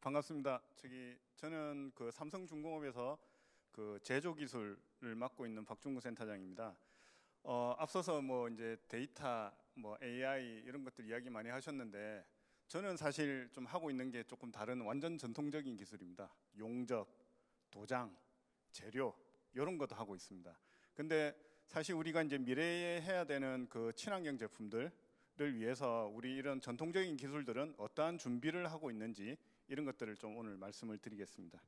반갑습니다. 저는 그 삼성중공업에서 그 제조 기술을 맡고 있는 박중구 센터장입니다. 앞서서 뭐 이제 데이터, 뭐 AI 이런 것들 이야기 많이 하셨는데 저는 사실 좀 하고 있는 게 조금 다른 완전 전통적인 기술입니다. 용접, 도장, 재료 이런 것도 하고 있습니다. 근데 사실 우리가 이제 미래에 해야 되는 그 친환경 제품들을 위해서 우리 이런 전통적인 기술들은 어떠한 준비를 하고 있는지 이런 것들을 좀 오늘 말씀을 드리겠습니다.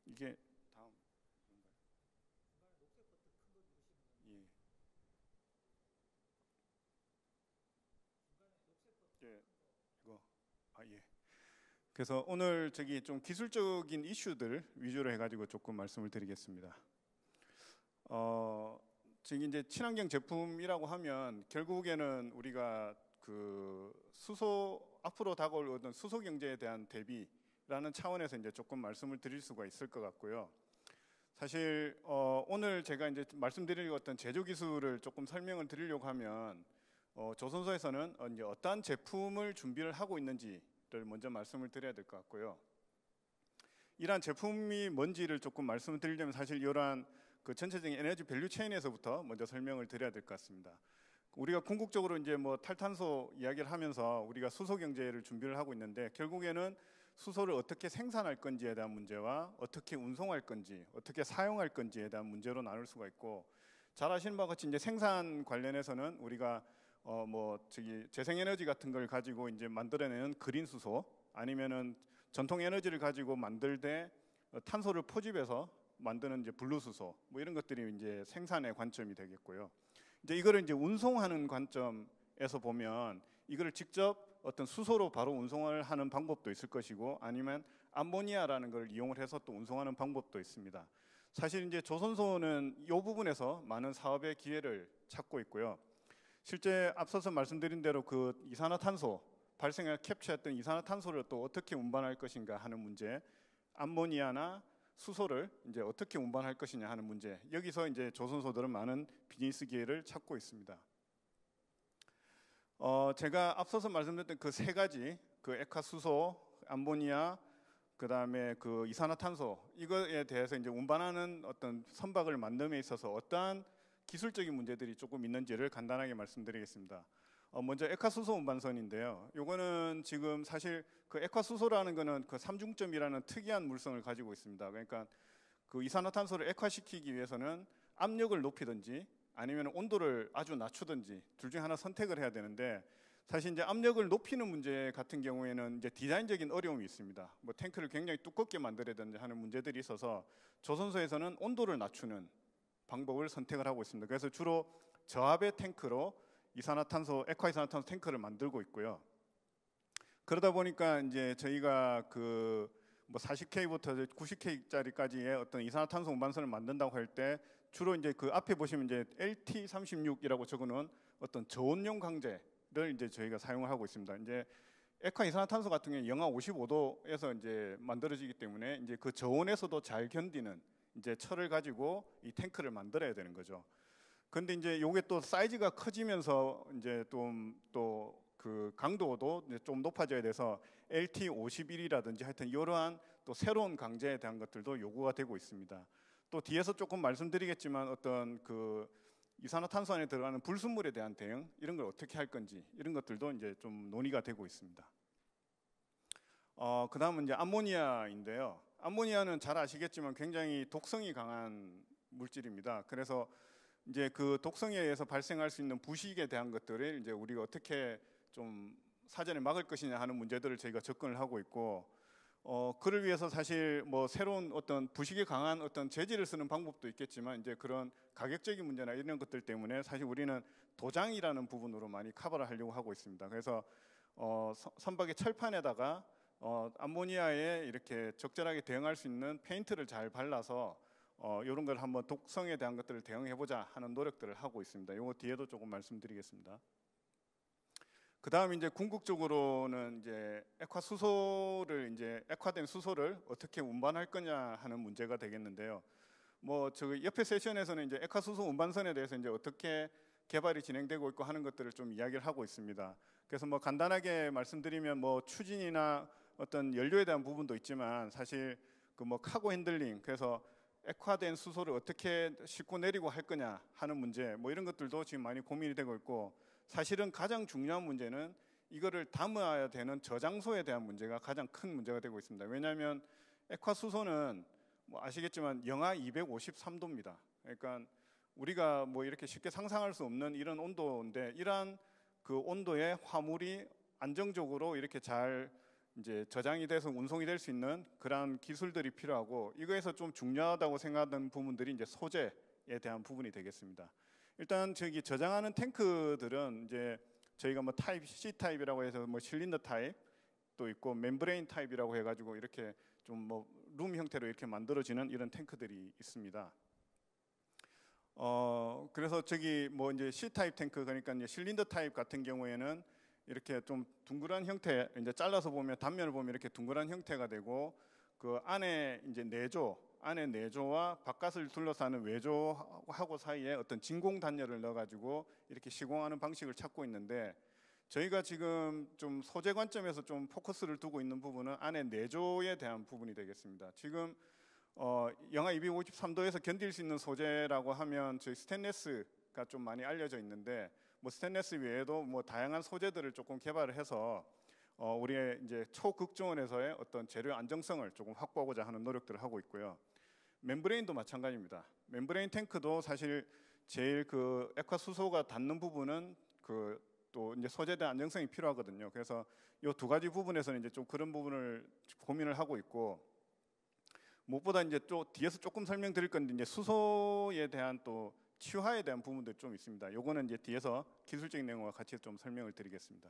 이게 다음 예. 예. 이거 예. 그래서 오늘 좀 기술적인 이슈들 위주로 해가지고 조금 말씀을 드리겠습니다. 지금 이제 친환경 제품이라고 하면 결국에는 우리가 그 수소 앞으로 다가올 어떤 수소 경제에 대한 대비라는 차원에서 이제 조금 말씀을 드릴 수가 있을 것 같고요. 사실 오늘 제가 이제 말씀드릴 어떤 제조 기술을 조금 설명을 드리려고 하면 조선소에서는 이제 어떠한 제품을 준비를 하고 있는지를 먼저 말씀을 드려야 될 것 같고요. 이러한 제품이 뭔지를 조금 말씀을 드리려면 사실 이러한 그 전체적인 에너지 밸류 체인에서부터 먼저 설명을 드려야 될 것 같습니다. 우리가 궁극적으로 이제 뭐 탈탄소 이야기를 하면서 우리가 수소 경제를 준비를 하고 있는데 결국에는 수소를 어떻게 생산할 건지에 대한 문제와 어떻게 운송할 건지, 어떻게 사용할 건지에 대한 문제로 나눌 수가 있고, 잘 아시는 바와 같이 이제 생산 관련해서는 우리가 재생에너지 같은 걸 가지고 이제 만들어내는 그린 수소, 아니면은 전통 에너지를 가지고 만들 때 탄소를 포집해서 만드는 이제 블루 수소, 뭐 이런 것들이 이제 생산의 관점이 되겠고요. 이제 이거를 이제 운송하는 관점에서 보면 이거를 직접 어떤 수소로 바로 운송을 하는 방법도 있을 것이고, 아니면 암모니아라는 걸 이용을 해서 또 운송하는 방법도 있습니다. 사실 이제 조선소는 이 부분에서 많은 사업의 기회를 찾고 있고요. 실제 앞서서 말씀드린 대로 그 이산화탄소 발생을 캡처했던 이산화탄소를 또 어떻게 운반할 것인가 하는 문제, 암모니아나 수소를 이제 어떻게 운반할 것이냐 하는 문제, 여기서 이제 조선소들은 많은 비즈니스 기회를 찾고 있습니다. 제가 앞서서 말씀드렸던 그 세 가지, 그 액화수소, 암모니아, 그 다음에 그 이산화탄소, 이거에 대해서 이제 운반하는 어떤 선박을 만듦에 있어서 어떠한 기술적인 문제들이 조금 있는지를 간단하게 말씀드리겠습니다. 먼저 액화수소 운반선인데요. 요거는 지금 사실 그 액화수소라는 거는 그 삼중점이라는 특이한 물성을 가지고 있습니다. 그러니까 그 이산화탄소를 액화시키기 위해서는 압력을 높이든지 아니면 온도를 아주 낮추든지 둘 중 하나 선택을 해야 되는데, 사실 이제 압력을 높이는 문제 같은 경우에는 이제 디자인적인 어려움이 있습니다. 뭐 탱크를 굉장히 두껍게 만들어야 되는지 하는 문제들이 있어서 조선소에서는 온도를 낮추는 방법을 선택을 하고 있습니다. 그래서 주로 저압의 탱크로 이산화탄소, 액화이산화탄소 탱크를 만들고 있고요. 그러다 보니까 이제 저희가 그 뭐 40K부터 90K짜리까지의 어떤 이산화탄소 운반선을 만든다고 할 때 주로 이제 그 앞에 보시면 이제 LT36이라고 적어놓은 어떤 저온용 강제를 이제 저희가 사용을 하고 있습니다. 이제 액화 이산화탄소 같은 경우는 영하 55도에서 이제 만들어지기 때문에 이제 그 저온에서도 잘 견디는 이제 철을 가지고 이 탱크를 만들어야 되는 거죠. 근데 이제 요게 또 사이즈가 커지면서 이제 또 그 강도도 이제 좀 높아져야 돼서 LT51이라든지 하여튼 이러한 또 새로운 강제에 대한 것들도 요구가 되고 있습니다. 또 뒤에서 조금 말씀드리겠지만 어떤 그 이산화탄소 안에 들어가는 불순물에 대한 대응, 이런 걸 어떻게 할 건지 이런 것들도 이제 좀 논의가 되고 있습니다. 그다음은 이제 암모니아인데요. 암모니아는 잘 아시겠지만 굉장히 독성이 강한 물질입니다. 그래서 이제 그 독성에 의해서 발생할 수 있는 부식에 대한 것들을 이제 우리가 어떻게 좀 사전에 막을 것이냐 하는 문제들을 저희가 접근을 하고 있고, 그를 위해서 사실 뭐 새로운 어떤 부식에 강한 어떤 재질을 쓰는 방법도 있겠지만 이제 그런 가격적인 문제나 이런 것들 때문에 사실 우리는 도장이라는 부분으로 많이 커버를 하려고 하고 있습니다. 그래서 선박의 철판에다가 암모니아에 이렇게 적절하게 대응할 수 있는 페인트를 잘 발라서 이런 걸 한번 독성에 대한 것들을 대응해보자 하는 노력들을 하고 있습니다. 이거 뒤에도 조금 말씀드리겠습니다. 그 다음 이제 궁극적으로는 이제 액화된 수소를 어떻게 운반할 거냐 하는 문제가 되겠는데요. 뭐 저 옆에 세션에서는 이제 액화수소 운반선에 대해서 이제 어떻게 개발이 진행되고 있고 하는 것들을 좀 이야기를 하고 있습니다. 그래서 뭐 간단하게 말씀드리면 뭐 추진이나 어떤 연료에 대한 부분도 있지만 사실 그 뭐 카고 핸들링, 그래서 액화된 수소를 어떻게 싣고 내리고 할 거냐 하는 문제, 뭐 이런 것들도 지금 많이 고민이 되고 있고, 사실은 가장 중요한 문제는 이거를 담아야 되는 저장소에 대한 문제가 가장 큰 문제가 되고 있습니다. 왜냐하면 액화 수소는 뭐 아시겠지만 영하 253도입니다. 그러니까 우리가 뭐 이렇게 쉽게 상상할 수 없는 이런 온도인데, 이러한 그 온도에 화물이 안정적으로 이렇게 잘 이제 저장이 돼서 운송이 될 수 있는 그러한 기술들이 필요하고, 이거에서 좀 중요하다고 생각하는 부분들이 이제 소재에 대한 부분이 되겠습니다. 일단 저기 저장하는 탱크들은 이제 저희가 뭐 타입 C 타입이라고 해서 뭐 실린더 타입 또 있고 멤브레인 타입이라고 해가지고 이렇게 좀 뭐 룸 형태로 이렇게 만들어지는 이런 탱크들이 있습니다. 그래서 저기 뭐 이제 C 타입 탱크, 그러니까 이제 실린더 타입 같은 경우에는 이렇게 좀 둥그런 형태, 이제 잘라서 보면 단면을 보면 이렇게 둥그런 형태가 되고, 그 안에 이제 안에 내조와 바깥을 둘러싸는 외조하고 사이에 어떤 진공 단열을 넣어가지고 이렇게 시공하는 방식을 찾고 있는데, 저희가 지금 좀 소재 관점에서 좀 포커스를 두고 있는 부분은 안에 내조에 대한 부분이 되겠습니다. 지금 영하 253도에서 견딜 수 있는 소재라고 하면 저희 스테인리스가 좀 많이 알려져 있는데, 뭐 스테인리스 외에도 뭐 다양한 소재들을 조금 개발을 해서 우리의 이제 초극저온에서의 어떤 재료 안정성을 조금 확보하고자 하는 노력들을 하고 있고요. 멤브레인도 마찬가지입니다. 멤브레인 탱크도 사실 제일 그 액화 수소가 닿는 부분은 그 또 이제 소재에 대한 안정성이 필요하거든요. 그래서 이 두 가지 부분에서는 이제 좀 그런 부분을 고민을 하고 있고, 무엇보다 이제 또 뒤에서 조금 설명드릴 건데, 이제 수소에 대한 또 치화에 대한 부분도 좀 있습니다. 요거는 이제 뒤에서 기술적인 내용과 같이 좀 설명을 드리겠습니다.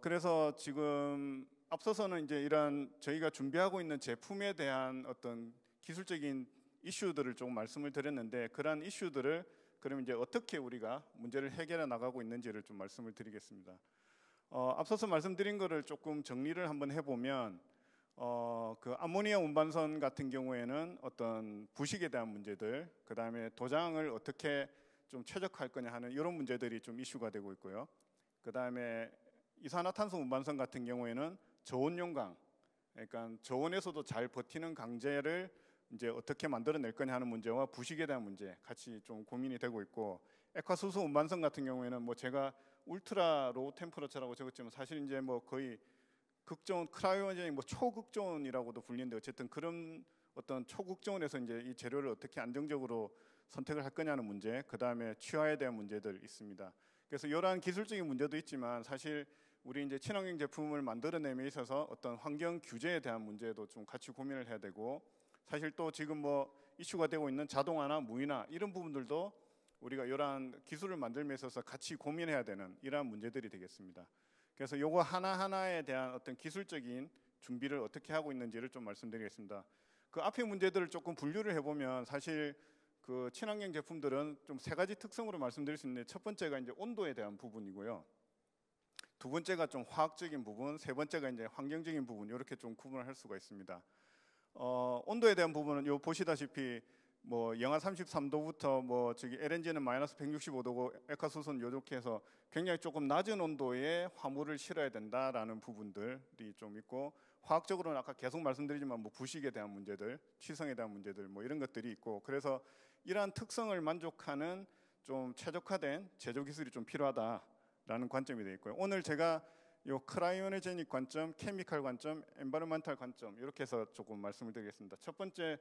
그래서 지금 앞서서는 이제 이런 저희가 준비하고 있는 제품에 대한 어떤 기술적인 이슈들을 좀 말씀을 드렸는데, 그러한 이슈들을 그럼 이제 어떻게 우리가 문제를 해결해 나가고 있는지를 좀 말씀을 드리겠습니다. 앞서서 말씀드린 거를 조금 정리를 한번 해보면, 그 암모니아 운반선 같은 경우에는 어떤 부식에 대한 문제들, 그 다음에 도장을 어떻게 좀 최적화할 거냐 하는 이런 문제들이 좀 이슈가 되고 있고요. 그 다음에 이산화탄소 운반선 같은 경우에는 저온 용광, 그러니까 저온에서도 잘 버티는 강제를 이제 어떻게 만들어낼 거냐 하는 문제와 부식에 대한 문제 같이 좀 고민이 되고 있고, 액화수소 운반선 같은 경우에는 뭐 제가 울트라 로우 템퍼러처라고 적었지만 사실 이제 뭐 거의 극저온, 크라이오제닉, 뭐 초극저온이라고도 불리는데, 어쨌든 그런 어떤 초극저온에서 이제 이 재료를 어떻게 안정적으로 선택을 할 거냐는 문제, 그 다음에 취하에 대한 문제들 있습니다. 그래서 이러한 기술적인 문제도 있지만, 사실 우리 이제 친환경 제품을 만들어내에 있어서 어떤 환경 규제에 대한 문제도 좀 같이 고민을 해야 되고, 사실 또 지금 뭐 이슈가 되고 있는 자동화나 무인화 이런 부분들도 우리가 이러한 기술을 만들면에 있어서 같이 고민해야 되는 이러한 문제들이 되겠습니다. 그래서 요거 하나하나에 대한 어떤 기술적인 준비를 어떻게 하고 있는지를 좀 말씀드리겠습니다. 그 앞에 문제들을 조금 분류를 해보면, 사실 그 친환경 제품들은 좀 세 가지 특성으로 말씀드릴 수 있는데, 첫 번째가 이제 온도에 대한 부분이고요. 두 번째가 좀 화학적인 부분, 세 번째가 이제 환경적인 부분, 이렇게 좀 구분을 할 수가 있습니다. 온도에 대한 부분은 요 보시다시피 뭐 영하 33도부터 뭐 저기 LNG는 마이너스 165도고 액화수소는 요렇게 해서 굉장히 조금 낮은 온도에 화물을 실어야 된다라는 부분들이 좀 있고, 화학적으로는 아까 계속 말씀드리지만 뭐 부식에 대한 문제들, 취성에 대한 문제들 뭐 이런 것들이 있고, 그래서 이러한 특성을 만족하는 좀 최적화된 제조 기술이 좀 필요하다라는 관점이 되어 있고요. 오늘 제가 요 크라이오제닉 관점, 케미칼 관점, 엔바이러먼탈 관점 이렇게 해서 조금 말씀을 드리겠습니다. 첫 번째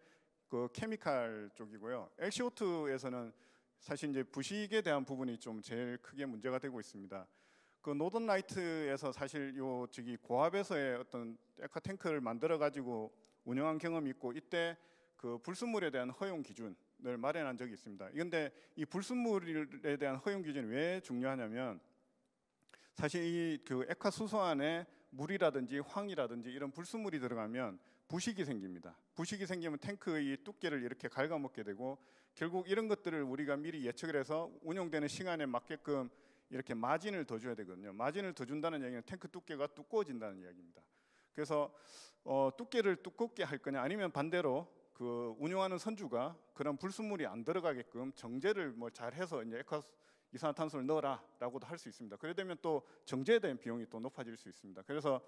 그 케미칼 쪽이고요. LCO2에서는 사실 이제 부식에 대한 부분이 좀 제일 크게 문제가 되고 있습니다. 그 노던 라이트에서 사실 요 저기 고압에서의 어떤 액화 탱크를 만들어 가지고 운영한 경험이 있고, 이때 그 불순물에 대한 허용 기준을 마련한 적이 있습니다. 그런데 이 불순물에 대한 허용 기준이 왜 중요하냐면, 사실 이 그 액화 수소 안에 물이라든지 황이라든지 이런 불순물이 들어가면 부식이 생깁니다. 부식이 생기면 탱크의 두께를 이렇게 갉아먹게 되고, 결국 이런 것들을 우리가 미리 예측을 해서 운용되는 시간에 맞게끔 이렇게 마진을 더 줘야 되거든요. 마진을 더 준다는 얘기는 탱크 두께가 두꺼워진다는 이야기입니다. 그래서 두께를 두껍게 할 거냐, 아니면 반대로 그 운용하는 선주가 그런 불순물이 안 들어가게끔 정제를 뭐 잘해서 이제 액화 이산화탄소를 넣어라라고도 할 수 있습니다. 그래 되면 또 정제에 대한 비용이 또 높아질 수 있습니다. 그래서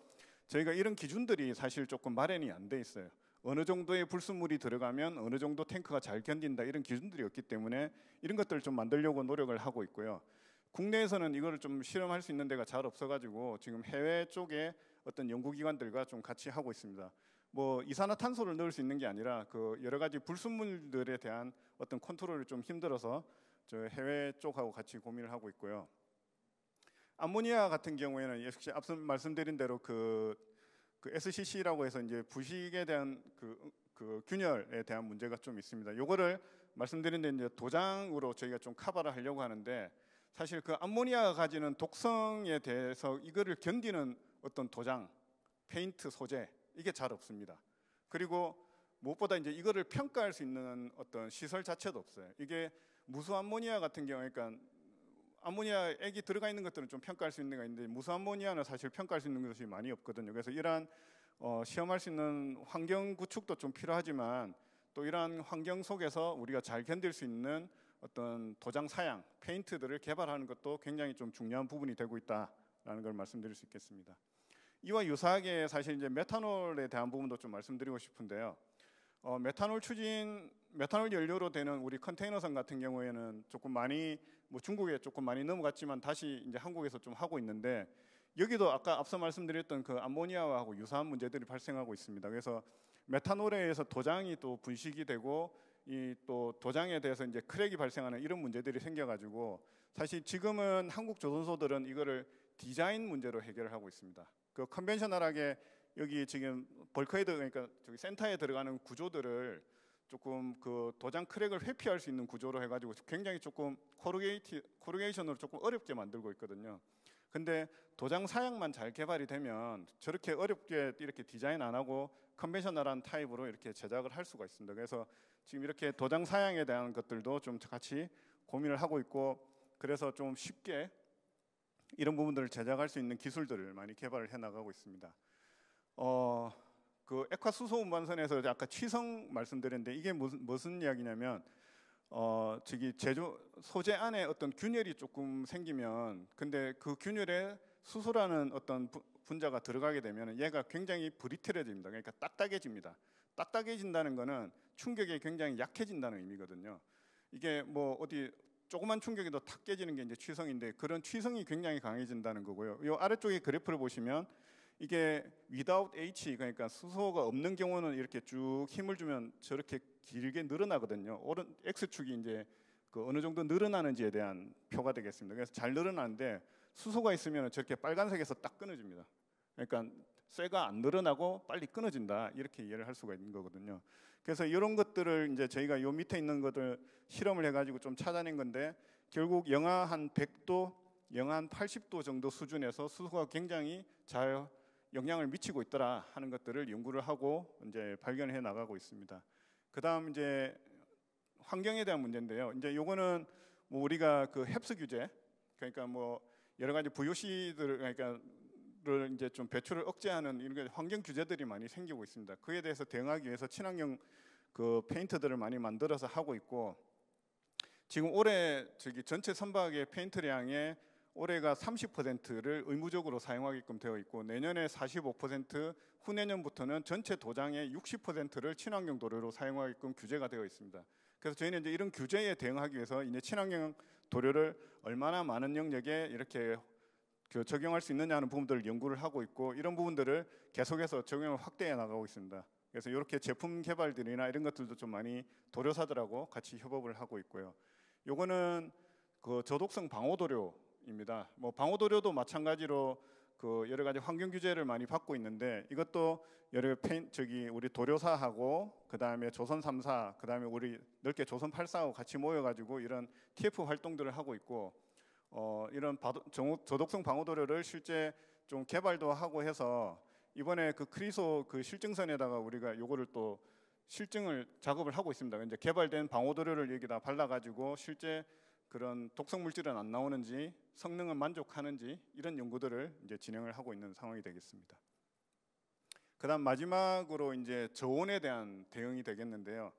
저희가 이런 기준들이 사실 조금 마련이 안 돼 있어요. 어느 정도의 불순물이 들어가면 어느 정도 탱크가 잘 견딘다 이런 기준들이 없기 때문에 이런 것들을 좀 만들려고 노력을 하고 있고요. 국내에서는 이거를 좀 실험할 수 있는 데가 잘 없어가지고 지금 해외 쪽에 어떤 연구기관들과 좀 같이 하고 있습니다. 뭐 이산화탄소를 넣을 수 있는 게 아니라 그 여러 가지 불순물들에 대한 어떤 컨트롤이 좀 힘들어서 저 해외 쪽하고 같이 고민을 하고 있고요. 암모니아 같은 경우에는 역시 앞서 말씀드린 대로 그 SCC라고 해서 이제 부식에 대한 그 균열에 대한 문제가 좀 있습니다. 요거를 말씀드린 데 이제 도장으로 저희가 좀 커버를 하려고 하는데 사실 그 암모니아가 가지는 독성에 대해서 이거를 견디는 어떤 도장, 페인트 소재 이게 잘 없습니다. 그리고 무엇보다 이제 이거를 평가할 수 있는 어떤 시설 자체도 없어요. 이게 무수암모니아 같은 경우에 그러니까 암모니아 액이 들어가 있는 것들은 좀 평가할 수 있는 게 있는데 무수암모니아는 사실 평가할 수 있는 것이 많이 없거든요. 그래서 이러한 시험할 수 있는 환경 구축도 좀 필요하지만 또 이러한 환경 속에서 우리가 잘 견딜 수 있는 어떤 도장 사양, 페인트들을 개발하는 것도 굉장히 좀 중요한 부분이 되고 있다라는 걸 말씀드릴 수 있겠습니다. 이와 유사하게 사실 이제 메탄올에 대한 부분도 좀 말씀드리고 싶은데요. 메탄올 연료로 되는 우리 컨테이너선 같은 경우에는 조금 많이 뭐 중국에 조금 많이 넘어갔지만 다시 이제 한국에서 좀 하고 있는데 여기도 아까 앞서 말씀드렸던 그 암모니아하고 유사한 문제들이 발생하고 있습니다. 그래서 메탄올에 의해서 도장이 또 분식이 되고 이 또 도장에 대해서 이제 크랙이 발생하는 이런 문제들이 생겨가지고 사실 지금은 한국 조선소들은 이거를 디자인 문제로 해결을 하고 있습니다. 그 컨벤셔널하게 여기 지금 벌크헤드 그러니까 저기 센터에 들어가는 구조들을 조금 그 도장 크랙을 회피할 수 있는 구조로 해가지고 굉장히 조금 코루게이션으로 조금 어렵게 만들고 있거든요. 근데 도장 사양만 잘 개발이 되면 저렇게 어렵게 이렇게 디자인 안 하고 컨벤셔널한 타입으로 이렇게 제작을 할 수가 있습니다. 그래서 지금 이렇게 도장 사양에 대한 것들도 좀 같이 고민을 하고 있고 그래서 좀 쉽게 이런 부분들을 제작할 수 있는 기술들을 많이 개발을 해 나가고 있습니다. 그 액화 수소 운반선에서 아까 취성 말씀드렸는데 이게 무슨 이야기냐면 저기 제조 소재 안에 어떤 균열이 조금 생기면 근데 그 균열에 수소라는 어떤 분자가 들어가게 되면 얘가 굉장히 브리틀해집니다. 그러니까 딱딱해집니다. 딱딱해진다는 거는 충격이 굉장히 약해진다는 의미거든요. 이게 뭐 어디 조그만 충격에도 탁 깨지는 게 이제 취성인데 그런 취성이 굉장히 강해진다는 거고요. 이 아래쪽에 그래프를 보시면 이게 without H 그러니까 수소가 없는 경우는 이렇게 쭉 힘을 주면 저렇게 길게 늘어나거든요. 오른 X축이 이제 그 어느 정도 늘어나는지에 대한 표가 되겠습니다. 그래서 잘 늘어나는데 수소가 있으면 저렇게 빨간색에서 딱 끊어집니다. 그러니까 쇠가 안 늘어나고 빨리 끊어진다 이렇게 이해를 할 수가 있는 거거든요. 그래서 이런 것들을 이제 저희가 요 밑에 있는 것들 실험을 해가지고 좀 찾아낸 건데 결국 영하 한 100도, 영하 한 80도 정도 수준에서 수소가 굉장히 잘 영향을 미치고 있더라 하는 것들을 연구를 하고 이제 발견해 나가고 있습니다. 그다음 이제 환경에 대한 문제인데요. 이제 요거는 뭐 우리가 그 햅스 규제 그러니까 뭐 여러 가지 VOC들 그러니까를 이제 좀 배출을 억제하는 이런 환경 규제들이 많이 생기고 있습니다. 그에 대해서 대응하기 위해서 친환경 그 페인트들을 많이 만들어서 하고 있고 지금 올해 저기 전체 선박의 페인트량의 올해가 30%를 의무적으로 사용하게끔 되어 있고 내년에 45%, 후내년부터는 전체 도장의 60%를 친환경 도료로 사용하게끔 규제가 되어 있습니다. 그래서 저희는 이제 이런 규제에 대응하기 위해서 이제 친환경 도료를 얼마나 많은 영역에 이렇게 적용할 수 있느냐 하는 부분들을 연구를 하고 있고 이런 부분들을 계속해서 적용을 확대해 나가고 있습니다. 그래서 이렇게 제품 개발들이나 이런 것들도 좀 많이 도료사들하고 같이 협업을 하고 있고요. 요거는 그 저독성 방호 도료입니다. 뭐 방호 도료도 마찬가지로 그 여러 가지 환경 규제를 많이 받고 있는데 이것도 여러 우리 도료사하고 그다음에 조선 3사 그다음에 우리 넓게 조선 8사하고 같이 모여가지고 이런 TF 활동들을 하고 있고 이런 저독성 방호 도료를 실제 좀 개발도 하고 해서 이번에 그 크리소 그 실증선에다가 우리가 요거를 또 실증을 작업을 하고 있습니다. 이제 개발된 방호 도료를 여기다 발라가지고 실제 그런 독성 물질은 안 나오는지 성능은 만족하는지 이런 연구들을 이제 진행을 하고 있는 상황이 되겠습니다. 그다음 마지막으로 이제 저온에 대한 대응이 되겠는데요.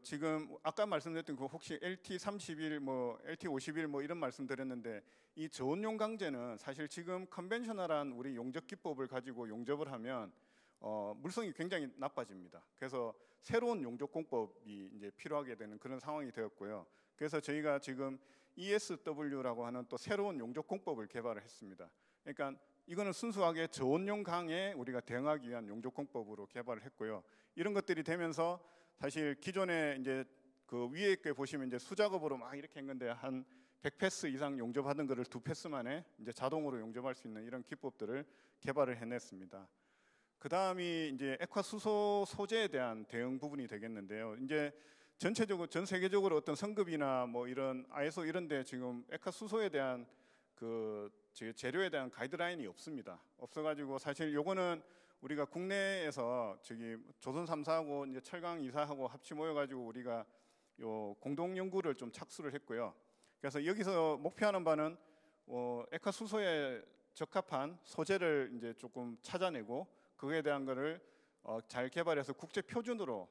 지금 아까 말씀드렸던 그 혹시 LT31 뭐 LT51 뭐 이런 말씀드렸는데 이 저온용 강제는 사실 지금 컨벤셔널한 우리 용접 기법을 가지고 용접을 하면 물성이 굉장히 나빠집니다. 그래서 새로운 용접 공법이 이제 필요하게 되는 그런 상황이 되었고요. 그래서 저희가 지금 ESW라고 하는 또 새로운 용접 공법을 개발을 했습니다. 그러니까 이거는 순수하게 저온용 강에 우리가 대응하기 위한 용접 공법으로 개발을 했고요. 이런 것들이 되면서 사실 기존에 이제 그 위에 게 보시면 이제 수작업으로 막 이렇게 했는데 한 100패스 이상 용접하던 거를 2패스 만에 이제 자동으로 용접할 수 있는 이런 기법들을 개발을 해냈습니다. 그 다음이 이제 액화 수소 소재에 대한 대응 부분이 되겠는데요. 이제 전체적으로 전 세계적으로 어떤 성급이나 뭐 이런 ISO 이런데 지금 액화 수소에 대한 그 재료에 대한 가이드라인이 없습니다. 없어가지고 사실 요거는 우리가 국내에서 저기 조선 3사하고 이제 철강 2사하고 합치 모여가지고 우리가 요 공동 연구를 좀 착수를 했고요. 그래서 여기서 목표하는 바는 액화 수소에 적합한 소재를 이제 조금 찾아내고 그거에 대한 거를 잘 개발해서 국제 표준으로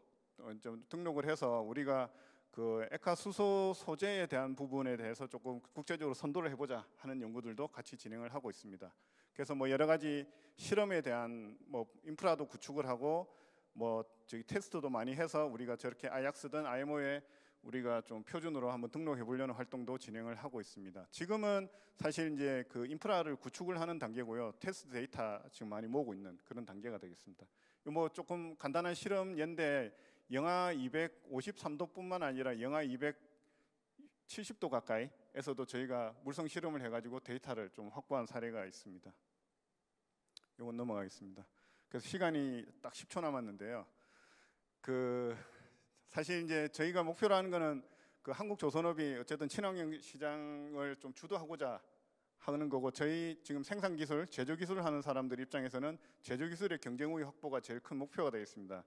좀 등록을 해서 우리가 그 액화 수소 소재에 대한 부분에 대해서 조금 국제적으로 선도를 해보자 하는 연구들도 같이 진행을 하고 있습니다. 그래서 뭐 여러 가지 실험에 대한 뭐 인프라도 구축을 하고 뭐 저기 테스트도 많이 해서 우리가 저렇게 아약스든 IMO에 우리가 좀 표준으로 한번 등록해 보려는 활동도 진행을 하고 있습니다. 지금은 사실 이제 그 인프라를 구축을 하는 단계고요. 테스트 데이터 지금 많이 모으고 있는 그런 단계가 되겠습니다. 뭐 조금 간단한 실험 예인데 영하 253도뿐만 아니라 영하 270도 가까이에서도 저희가 물성 실험을 해가지고 데이터를 좀 확보한 사례가 있습니다. 이건 넘어가겠습니다. 그래서 시간이 딱 10초 남았는데요. 사실 이제 저희가 목표로 하는 거는 그 한국 조선업이 어쨌든 친환경 시장을 좀 주도하고자 하는 거고 저희 지금 생산 기술, 제조 기술을 하는 사람들 입장에서는 제조 기술의 경쟁 우위 확보가 제일 큰 목표가 되겠습니다.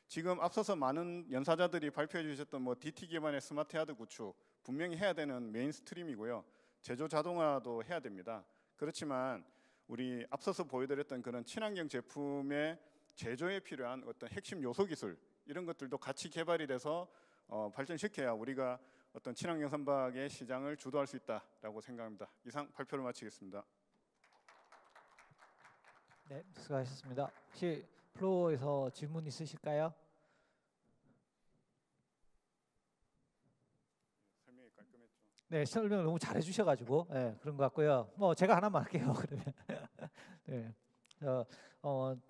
지금 앞서서 많은 연사자들이 발표해 주셨던 뭐 DT 기반의 스마트 야드 구축 분명히 해야 되는 메인스트림이고요. 제조 자동화도 해야 됩니다. 그렇지만 우리 앞서서 보여드렸던 그런 친환경 제품의 제조에 필요한 어떤 핵심 요소 기술 이런 것들도 같이 개발이 돼서 발전시켜야 우리가 어떤 친환경 선박의 시장을 주도할 수 있다라고 생각합니다. 이상 발표를 마치겠습니다. 네, 수고하셨습니다. 혹시 플로어에서 질문 있으실까요? 설명이 깔끔했죠. 네, 설명 너무 잘해 주셔가지고 그런 것 같고요. 뭐 제가 하나만 할게요. 그러면 네,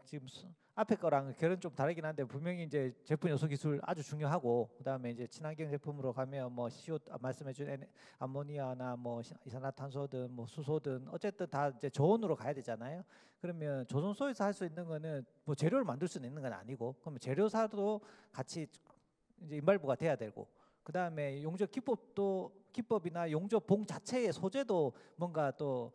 지금 앞에 거랑 결은 좀 다르긴 한데 분명히 이제 제품 요소 기술 아주 중요하고 그다음에 이제 친환경 제품으로 가면 뭐 CO 말씀해준 암모니아나 뭐 이산화탄소든 뭐 수소든 어쨌든 다 이제 저온으로 가야 되잖아요. 그러면 조선소에서 할 수 있는 거는 뭐 재료를 만들 수는 있는 건 아니고 그러면 재료사도 같이 이제 인발부가 돼야 되고 그다음에 용접 기법이나 용접 봉 자체의 소재도 뭔가 또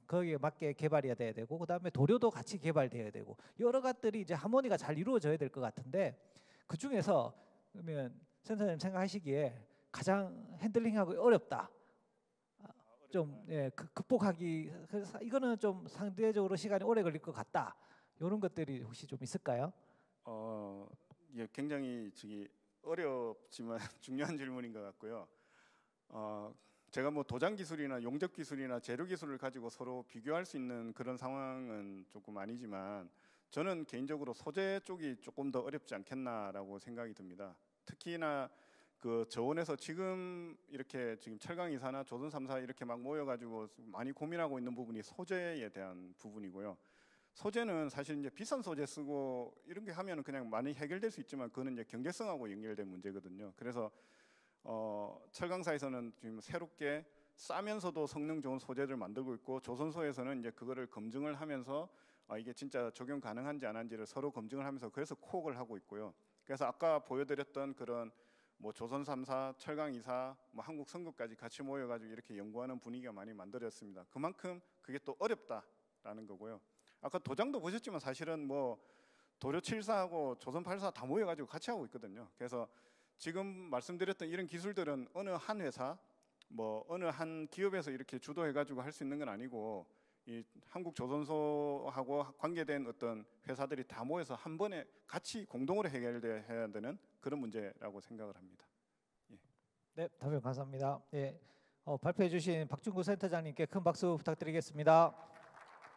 거기에 맞게 개발이 돼야 되고 그다음에 도료도 같이 개발돼야 되고 여러 것들이 이제 하모니가 잘 이루어져야 될 것 같은데 그 중에서 그러면 센터님 생각하시기에 가장 핸들링하기 어렵다. 좀 극복하기 그래서 이거는 좀 상대적으로 시간이 오래 걸릴 것 같다. 이런 것들이 혹시 좀 있을까요? 예, 굉장히 어렵지만 중요한 질문인 것 같고요. 제가 뭐 도장 기술이나 용접 기술이나 재료 기술을 가지고 서로 비교할 수 있는 그런 상황은 조금 아니지만 저는 개인적으로 소재 쪽이 조금 더 어렵지 않겠나라고 생각이 듭니다. 특히나 그 저온에서 지금 이렇게 지금 철강 2사나 조선 3사 이렇게 막 모여가지고 많이 고민하고 있는 부분이 소재에 대한 부분이고요. 소재는 사실 이제 비싼 소재 쓰고 이런 게 하면은 그냥 많이 해결될 수 있지만 그거는 이제 경제성하고 연결된 문제거든요. 그래서 철강사에서는 지금 새롭게 싸면서도 성능 좋은 소재를 만들고 있고 조선소에서는 이제 그거를 검증을 하면서 이게 진짜 적용 가능한지 안 한지를 서로 검증을 하면서 그래서 코옥을 하고 있고요. 그래서 아까 보여드렸던 그런 뭐 조선 3사, 철강 2사, 뭐 한국 성급까지 같이 모여가지고 이렇게 연구하는 분위기가 많이 만들어졌습니다. 그만큼 그게 또 어렵다라는 거고요. 아까 도장도 보셨지만 사실은 뭐 도료 7사하고 조선 8사 다 모여가지고 같이 하고 있거든요. 그래서 지금 말씀드렸던 이런 기술들은 어느 한 회사, 뭐 어느 한 기업에서 이렇게 주도해가지고 할 수 있는 건 아니고 이 한국 조선소하고 관계된 어떤 회사들이 다 모여서 한 번에 같이 공동으로 해결돼야 되는 그런 문제라고 생각을 합니다. 네, 답변 감사합니다. 예, 발표해 주신 박준구 센터장님께 큰 박수 부탁드리겠습니다.